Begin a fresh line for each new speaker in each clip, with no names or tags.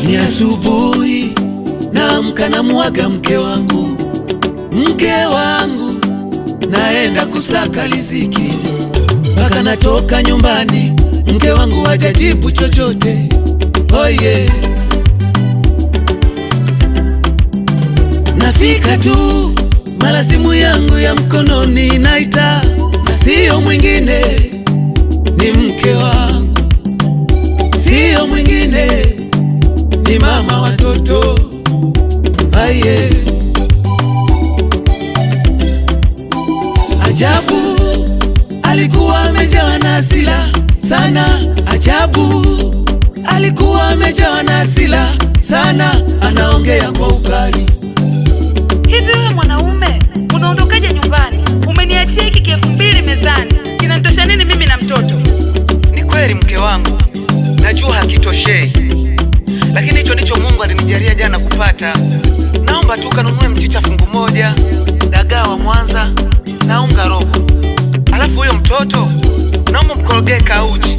Ni asubuhi naamka namuaga mke wangu, naenda kusaka riziki. Mpaka natoka nyumbani mke wangu hajajibu chochote. Oh yeah. Nafika tu mara simu yangu ya mkononi inaita, na sio mwingine ni mke wangu, sio mwingine ni mama watoto. Aye, ajabu alikuwa amejawa na hasira sana. Ajabu alikuwa amejawa na hasira sana, anaongea kwa ukali.
Hivi wewe mwanaume unaondokaje nyumbani? Umeniachia hiki K2000 mezani, kinanitosha nini mimi na mtoto?
Ni kweli mke wangu, najua hakitoshei, lakini hicho ndicho Mungu alinijalia jana kupata. Naomba tu kanunue mchicha fungu moja, dagaa wa Mwanza na unga robo. Alafu huyo mtoto naomba mkorogee kauji,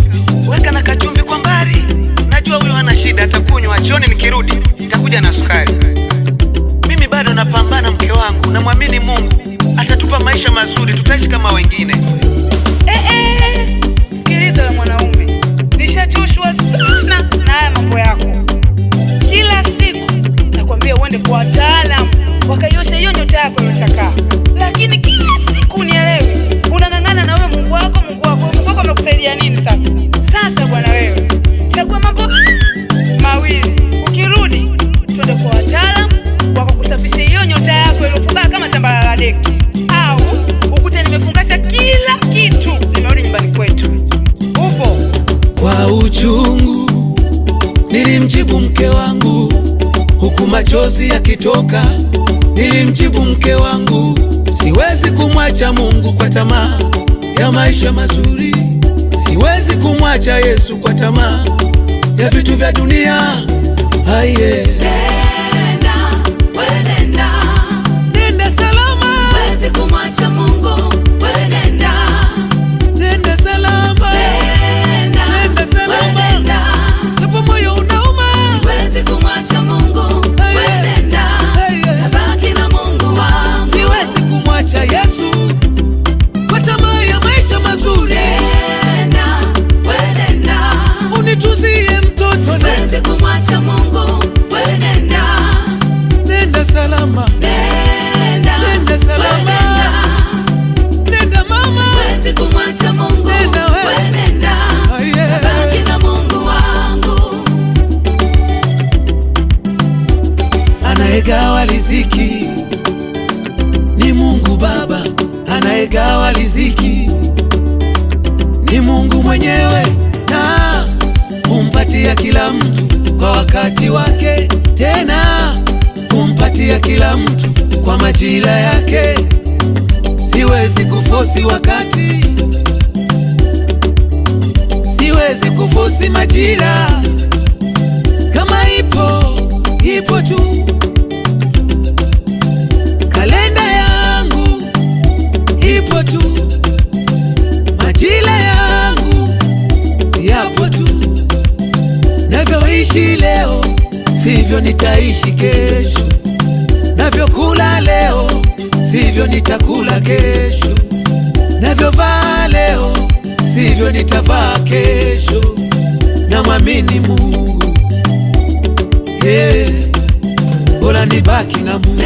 weka na kachumvi kwa mbali. Najua huyo hana shida, atakunywa. Jioni nikirudi nitakuja na sukari. Mimi bado napambana mke wangu, namwamini Mungu atatupa maisha mazuri, tutaishi kama wengine.
Sikiliza wewe mwanaume, nishachoshwa sana na haya mambo yako. Kila siku nakwambia uende kwa wataalamu wakaiosha hiyo nyota yako iliyochakaa, lakini kila siku unielewe. Unang'ang'ana na wewe Mungu wako amekusaidia nini sasa? Sasa bwana wewe, chagua mambo mawili. Ukirudi twende kwa wataalamu wakakusafisha hiyo nyota yako iliyofuba kama tambala la deki, au ukute nimefungasha kila kitu, nimerudi nyumbani kwetu. Upo?
Kwa uchungu nilimjibu mke wangu, huku machozi yakitoka. Nilimjibu mke wangu, siwezi kumwacha Mungu kwa tamaa ya maisha mazuri, siwezi kumwacha Yesu kwa tamaa ya vitu vya dunia. Aye, nenda salama,
siwezi kumwacha Mungu, wewe nenda.
nenda salama, nenda salama, japo moyo unauma.
Siwezi kumwacha Mungu, wewe nenda. Nabaki na Mungu wangu.
Siwezi kumwacha Yesu kwa tamaa ya maisha mazuri.
Nenda, wewe nenda.
Unituzie mtoto.
Siwezi kumwacha Mungu, wewe nenda.
Nenda salama, nenda salama, nenda mama.
Siwezi kumwacha Mungu, wewe nenda. Nabaki na Mungu wangu.
Anayegawa riziki ni Mungu Baba, anayegawa riziki ni Mungu mwenyewe, na humpatia kila mtu kwa wakati wake, tena humpatia kila mtu kwa majira yake. Siwezi kufosi wakati, siwezi kufosi majira. Kama ipo tu. Kalenda yangu ipo tu, majira yangu yapo tu. Navyoishi leo sivyo nitaishi kesho, navyokula leo sivyo nitakula kesho, navyovaa leo sivyo nitavaa kesho. Namwamini Mungu, bora nibaki na Mungu.